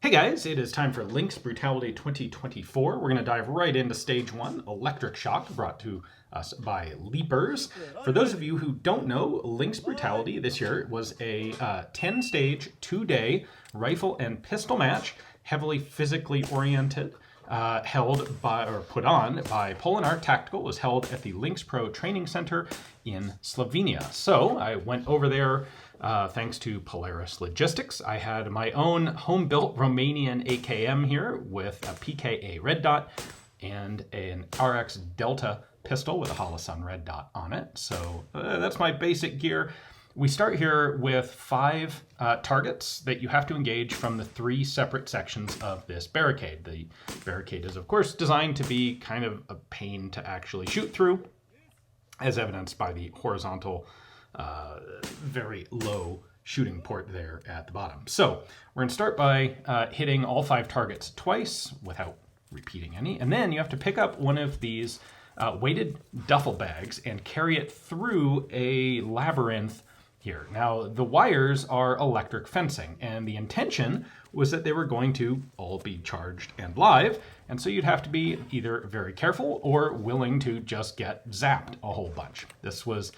Hey guys, it is time for Lynx Brutality 2024. We're going to dive right into stage one, electric shock, brought to us by Leapers. For those of you who don't know, Lynx Brutality this year was a 10-stage, 2-day rifle and pistol match, heavily physically oriented, held by, or put on by Polenar Tactical. It was held at the Lynx Pro Training Center in Slovenia. So I went over there thanks to Polaris Logistics. I had my own home-built Romanian AKM here with a PKA red dot and an Arex Delta pistol with a Holosun red dot on it. So that's my basic gear. We start here with 5 targets that you have to engage from the 3 separate sections of this barricade. The barricade is, of course, designed to be kind of a pain to actually shoot through, as evidenced by the horizontal, very low shooting port there at the bottom. So we're going to start by hitting all 5 targets twice without repeating any, and then you have to pick up one of these weighted duffel bags and carry it through a labyrinth here. Now, the wires are electric fencing, and the intention was that they were going to all be charged and live, and so you'd have to be either very careful or willing to just get zapped a whole bunch. This was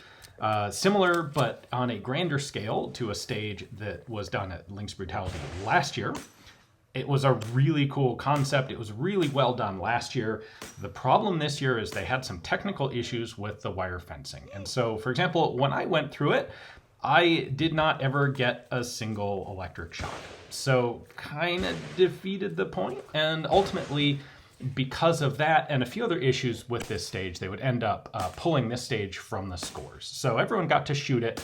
similar, but on a grander scale, to a stage that was done at Lynx Brutality last year. It was a really cool concept. It was really well done last year. The problem this year is they had some technical issues with the wire fencing. And so, for example, when I went through it, I did not ever get a single electric shock. So kind of defeated the point. And ultimately, because of that and a few other issues with this stage, they would end up pulling this stage from the scores. So everyone got to shoot it,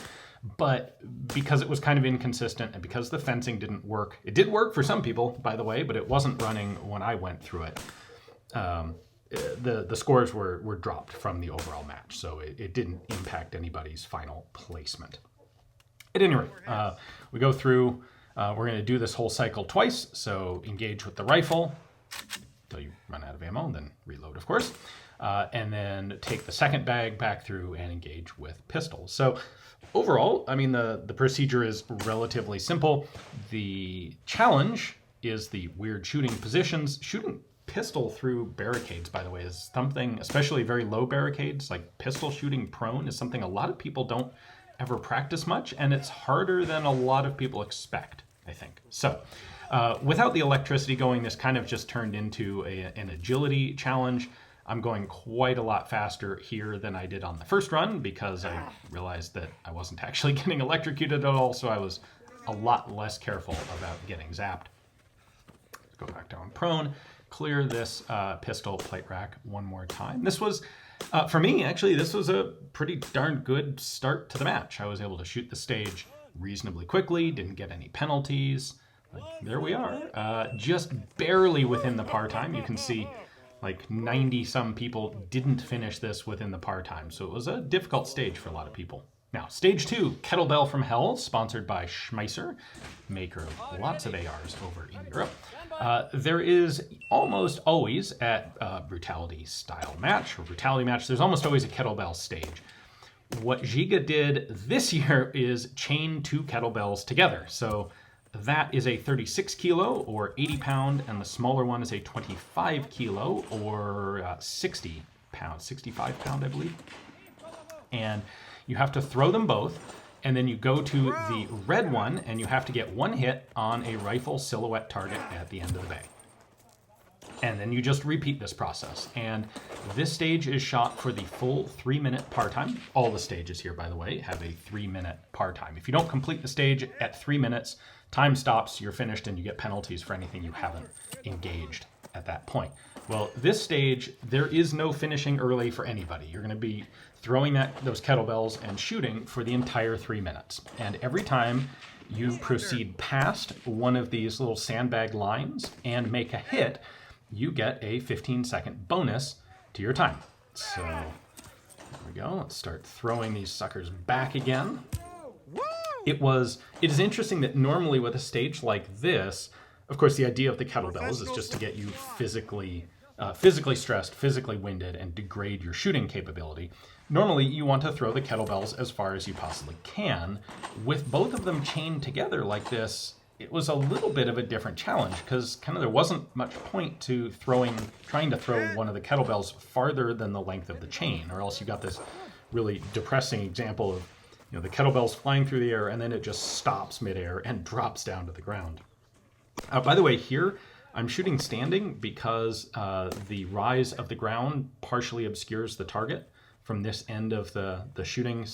but because it was kind of inconsistent and because the fencing didn't work, it did work for some people, by the way, but it wasn't running when I went through it. The scores were dropped from the overall match, so it didn't impact anybody's final placement. At any rate, we go through, we're going to do this whole cycle twice, so engage with the rifle until you run out of ammo, then reload, of course, and then take the second bag back through and engage with pistols. So overall, I mean, the procedure is relatively simple. The challenge is the weird shooting positions. Shooting pistol through barricades, by the way, is something, especially very low barricades, like pistol shooting prone, is something a lot of people don't ever practice much, and it's harder than a lot of people expect, I think. So without the electricity going, this kind of just turned into an agility challenge. I'm going quite a lot faster here than I did on the first run because I realized that I wasn't actually getting electrocuted at all, so I was a lot less careful about getting zapped. Let's go back down prone, clear this pistol plate rack one more time. This was, for me, actually, this was a pretty darn good start to the match. I was able to shoot the stage reasonably quickly, didn't get any penalties. There we are, just barely within the par time. You can see like 90-some people didn't finish this within the par time, so it was a difficult stage for a lot of people. Now, stage 2, Kettlebell from Hell, sponsored by Schmeisser, maker of lots of ARs over in Europe. There is almost always at Brutality style match, or Brutality match, there's almost always a kettlebell stage. What Giga did this year is chain 2 kettlebells together. So that is a 36 kilo or 80 pound, and the smaller one is a 25 kilo or 60 pound, 65 pound, I believe. And you have to throw them both, and then you go to the red one, and you have to get 1 hit on a rifle silhouette target at the end of the bay. And then you just repeat this process. And this stage is shot for the full 3-minute par time. All the stages here, by the way, have a 3-minute par time. If you don't complete the stage at 3 minutes, time stops, you're finished, and you get penalties for anything you haven't engaged at that point. Well, this stage, there is no finishing early for anybody. You're going to be throwing those kettlebells and shooting for the entire 3 minutes. And every time you proceed past one of these little sandbag lines and make a hit, you get a 15-second bonus to your time. So there we go. Let's start throwing these suckers back again. It is interesting that normally with a stage like this, of course, the idea of the kettlebells is just to get you physically stressed, physically winded, and degrade your shooting capability. Normally, you want to throw the kettlebells as far as you possibly can. With both of them chained together like this, it was a little bit of a different challenge because kind of there wasn't much point to trying to throw one of the kettlebells farther than the length of the chain, or else you got this really depressing example of, you know, the kettlebell's flying through the air and then it just stops midair and drops down to the ground. By the way, here I'm shooting standing because the rise of the ground partially obscures the target from this end of the shooting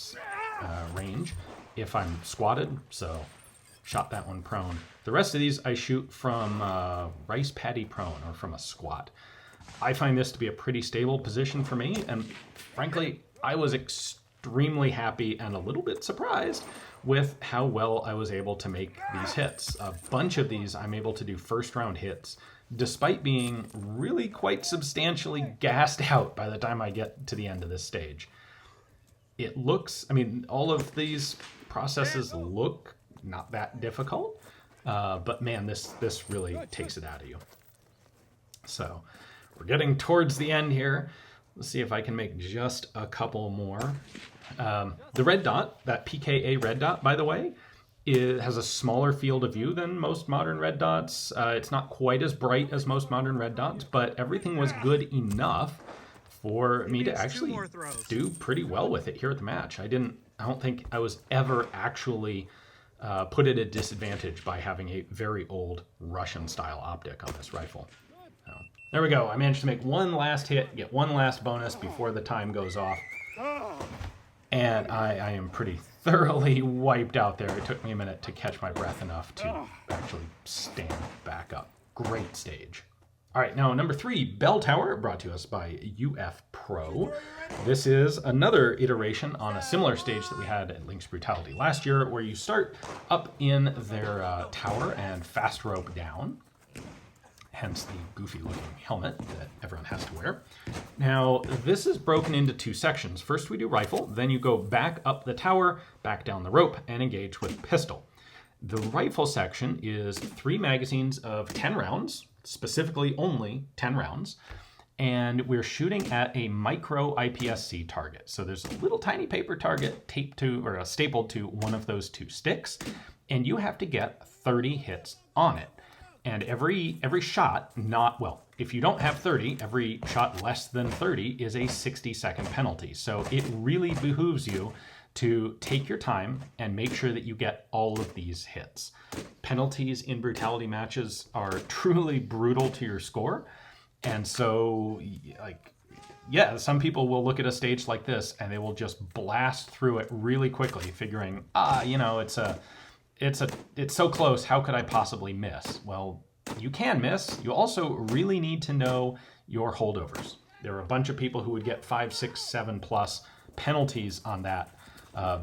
range if I'm squatted, so shot that one prone. The rest of these I shoot from rice paddy prone, or from a squat. I find this to be a pretty stable position for me, and frankly, I was extremely happy and a little bit surprised with how well I was able to make these hits. A bunch of these I'm able to do first round hits, despite being really quite substantially gassed out by the time I get to the end of this stage. It looks, I mean, all of these processes look not that difficult, but man, this really takes it out of you. So we're getting towards the end here. Let's see if I can make just a couple more. The red dot, that PKA red dot, by the way, it has a smaller field of view than most modern red dots. It's not quite as bright as most modern red dots, but everything was good enough for me to actually do pretty well with it here at the match. I don't think I was ever actually put at a disadvantage by having a very old Russian-style optic on this rifle. So, there we go. I managed to make one last hit, get one last bonus before the time goes off. And I am pretty thoroughly wiped out there. It took me a minute to catch my breath enough to actually stand back up. Great stage. All right, now number 3, Bell Tower, brought to us by UF Pro. This is another iteration on a similar stage that we had at Lynx Brutality last year, where you start up in their tower and fast rope down, hence the goofy looking helmet that everyone has to wear. Now, this is broken into 2 sections. First we do rifle, then you go back up the tower, back down the rope, and engage with pistol. The rifle section is 3 magazines of 10 rounds, specifically only 10 rounds, and we're shooting at a micro IPSC target. So there's a little tiny paper target taped to, or stapled to one of those 2 sticks, and you have to get 30 hits on it. And every shot, if you don't have 30, every shot less than 30 is a 60-second penalty. So it really behooves you to take your time and make sure that you get all of these hits. Penalties in brutality matches are truly brutal to your score. And so, some people will look at a stage like this and they will just blast through it really quickly, figuring, it's so close, how could I possibly miss? Well, you can miss. You also really need to know your holdovers. There are a bunch of people who would get 5, 6, 7 plus penalties on that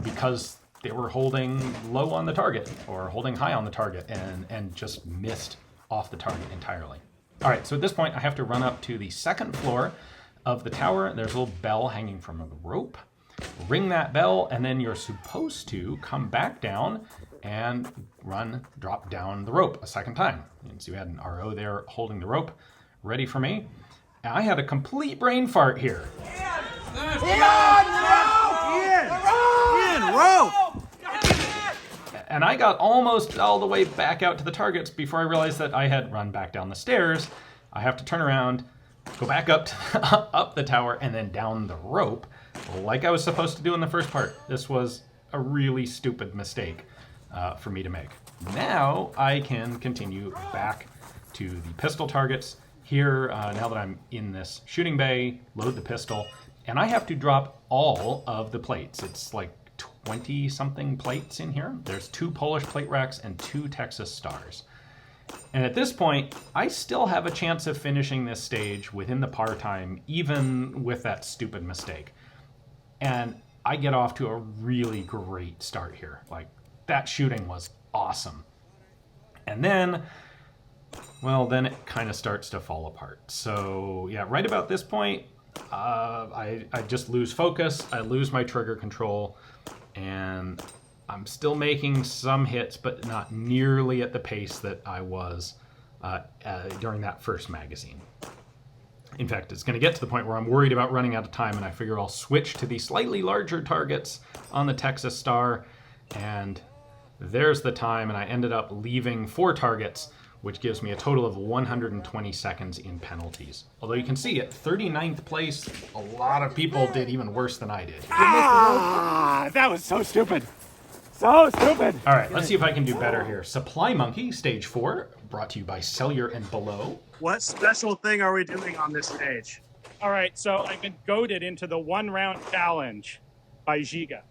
because they were holding low on the target or holding high on the target and just missed off the target entirely. All right, so at this point I have to run up to the 2nd floor of the tower. There's a little bell hanging from a rope. Ring that bell, and then you're supposed to come back down and drop down the rope a 2nd time. And so you had an RO there holding the rope, ready for me. And I had a complete brain fart here. And I got almost all the way back out to the targets before I realized that I had run back down the stairs. I have to turn around, go back up the tower, and then down the rope, like I was supposed to do in the first part. This was a really stupid mistake for me to make. Now I can continue back to the pistol targets. Here, now that I'm in this shooting bay, load the pistol, and I have to drop all of the plates. It's like 20-something plates in here. There's 2 Polish plate racks and 2 Texas stars. And at this point, I still have a chance of finishing this stage within the par time, even with that stupid mistake. And I get off to a really great start here. Like, that shooting was awesome. And then, then it kind of starts to fall apart. So yeah, right about this point, I just lose focus, I lose my trigger control, and I'm still making some hits, but not nearly at the pace that I was during that first magazine. In fact, it's going to get to the point where I'm worried about running out of time, and I figure I'll switch to the slightly larger targets on the Texas Star, and There's the time, and I ended up leaving 4 targets, which gives me a total of 120 seconds in penalties. Although you can see at 39th place, a lot of people did even worse than I did. Ah, that was so stupid. So stupid. All right, let's see if I can do better here. Supply Monkey, stage 4, brought to you by Cellular and Below. What special thing are we doing on this stage? All right, so I've been goaded into the 1-round challenge by Giga.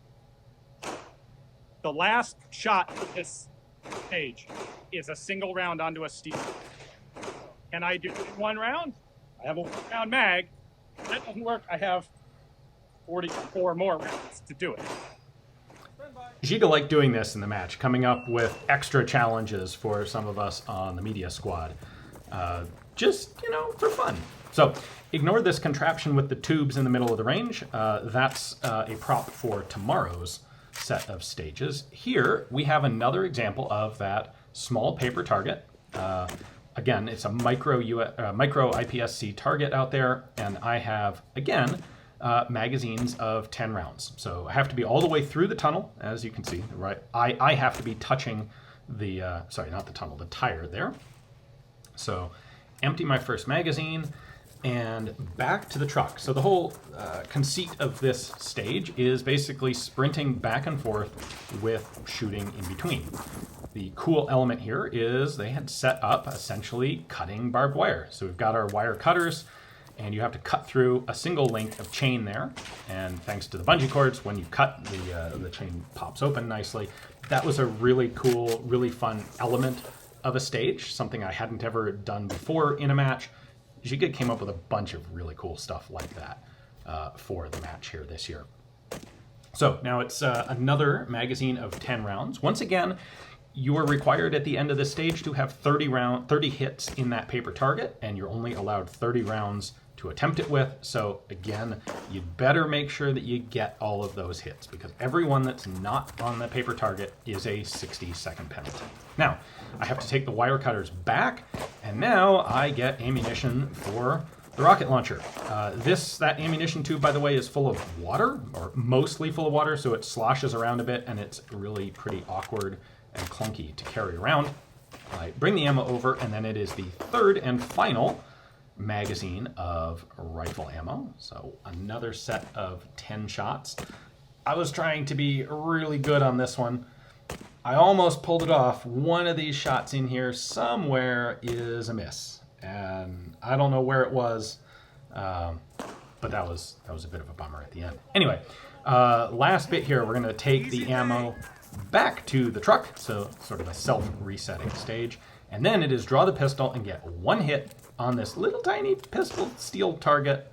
The last shot of this stage is a single round onto a steel. Can I do it in 1 round? I have a 1-round mag. If that doesn't work, I have 44 more rounds to do it. Giga liked doing this in the match, coming up with extra challenges for some of us on the media squad. Just, for fun. So, ignore this contraption with the tubes in the middle of the range. That's a prop for tomorrow's set of stages. Here, we have another example of that small paper target. Again, it's a micro IPSC target out there, and I have, again, magazines of 10 rounds. So I have to be all the way through the tunnel, as you can see, right? I have to be touching the, sorry, not the tunnel, the tire there. So empty my first magazine and back to the truck. So the whole conceit of this stage is basically sprinting back and forth with shooting in between. The cool element here is they had set up essentially cutting barbed wire. So we've got our wire cutters, and you have to cut through a single link of chain there. And thanks to the bungee cords, when you cut, the chain pops open nicely. That was a really cool, really fun element of a stage, something I hadn't ever done before in a match. Giga came up with a bunch of really cool stuff like that for the match here this year. So now it's another magazine of 10 rounds. Once again, you are required at the end of the stage to have 30 hits in that paper target, and you're only allowed 30 rounds to attempt it with. So again, you'd better make sure that you get all of those hits, because every one that's not on the paper target is a 60-second penalty. Now, I have to take the wire cutters back, and now I get ammunition for the rocket launcher. That ammunition tube, by the way, is full of water, or mostly full of water, so it sloshes around a bit, and it's really pretty awkward and clunky to carry around. I bring the ammo over, and then it is the third and final magazine of rifle ammo. So another set of 10 shots. I was trying to be really good on this one. I almost pulled it off. One of these shots in here somewhere is a miss, and I don't know where it was, but that was a bit of a bummer at the end. Anyway, last bit here, we're going to take the ammo back to the truck, so sort of a self-resetting stage, and then it is draw the pistol and get 1 hit on this little tiny pistol steel target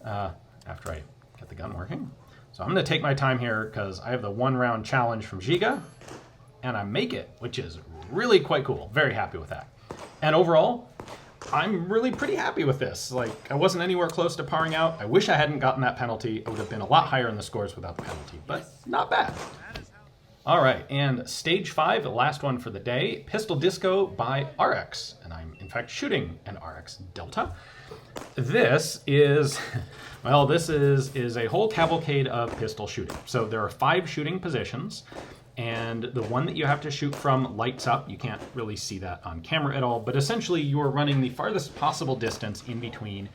after I get the gun working. So I'm going to take my time here because I have the 1-round challenge from Giga, and I make it, which is really quite cool. Very happy with that. And overall, I'm really pretty happy with this. Like, I wasn't anywhere close to parring out. I wish I hadn't gotten that penalty. I would have been a lot higher in the scores without the penalty, but not bad. All right, and stage 5, the last one for the day, Pistol Disco by Arex. And I'm, in fact, shooting an Arex Delta. This is, well, this is a whole cavalcade of pistol shooting. So there are 5 shooting positions, and the one that you have to shoot from lights up. You can't really see that on camera at all, but essentially you're running the farthest possible distance in between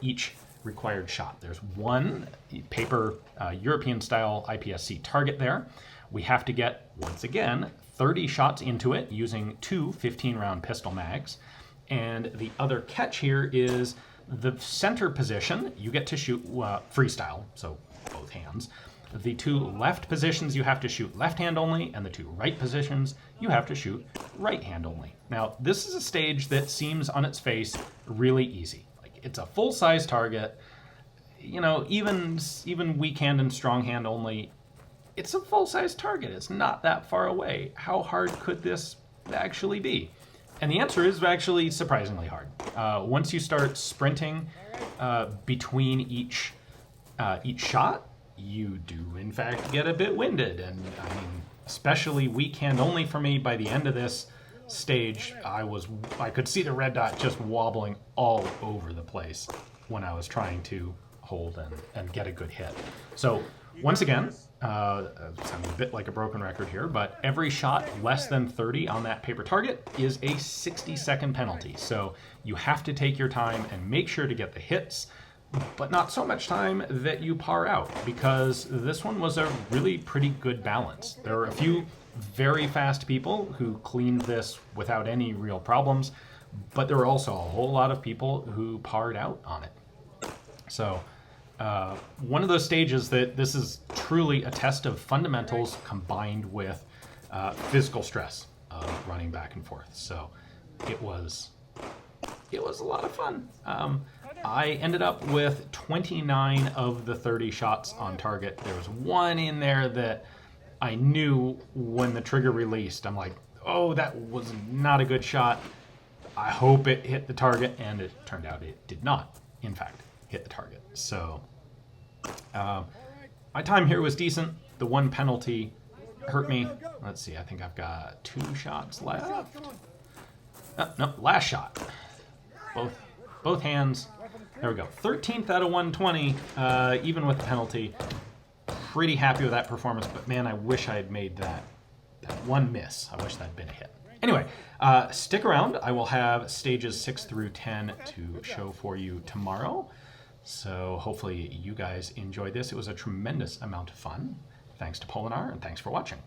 each required shot. There's one paper European-style IPSC target there. We have to get, once again, 30 shots into it using 2 15-round pistol mags. And the other catch here is the center position, you get to shoot freestyle, so both hands. The 2 left positions you have to shoot left hand only, and the 2 right positions you have to shoot right hand only. Now, this is a stage that seems on its face really easy. Like, it's a full-size target, you know, even weak hand and strong hand only. It's a full-size target. It's not that far away. How hard could this actually be? And the answer is actually surprisingly hard. Once you start sprinting between each shot, you do in fact get a bit winded. And I mean, especially weak hand only for me, by the end of this stage, I could see the red dot just wobbling all over the place when I was trying to hold and get a good hit. So once again, sounding a bit like a broken record here, but every shot less than 30 on that paper target is a 60-second penalty. So you have to take your time and make sure to get the hits, but not so much time that you par out, because this one was a really pretty good balance. There were a few very fast people who cleaned this without any real problems, but there were also a whole lot of people who parred out on it. So one of those stages that this is truly a test of fundamentals combined with physical stress of running back and forth. So it was a lot of fun. I ended up with 29 of the 30 shots on target. There was one in there that I knew when the trigger released, I'm like, oh, that was not a good shot. I hope it hit the target, and it turned out it did not, in fact, hit the target. So my time here was decent. The one penalty hurt me. Let's see, I think I've got 2 shots left. No, last shot. Both hands. There we go. 13th out of 120, even with the penalty. Pretty happy with that performance, but man, I wish I had made that one miss. I wish that had been a hit. Anyway, stick around. I will have stages 6 through 10 to show for you tomorrow. So hopefully you guys enjoyed this. It was a tremendous amount of fun. Thanks to Polenar, and thanks for watching.